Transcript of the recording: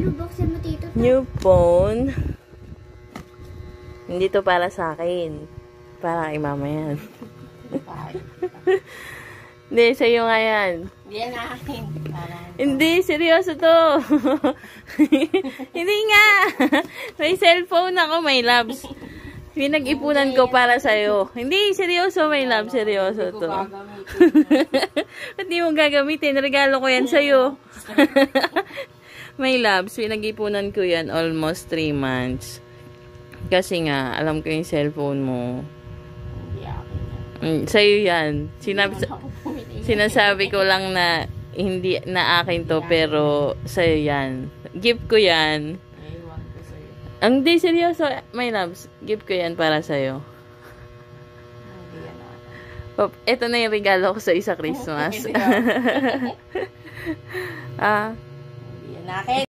binubuksan mo dito? New phone. Hindi to para sa akin. Para kay mama yan. Hindi, sa'yo nga yan. Hindi yan akin. Hindi, seryoso to. Hindi nga. May cellphone ako, my loves. Pinag-ipunan ko para sa'yo. Hindi, seryoso, my love. Seryoso to. Ba't di mo gagamitin? Regalo ko yan sa'yo. My loves, pinag-ipunan ko yan almost 3 months. Kasi nga, alam ko yung cellphone mo. Sa'yo yan. Sinasabi ko lang na hindi na akin to, pero sa'yo yan. Gift ko yan. Ang di seryoso, my loves. Gift ko yan para sa'yo. Ito na yung regalo ko sa isa Christmas. Hindi yan akin.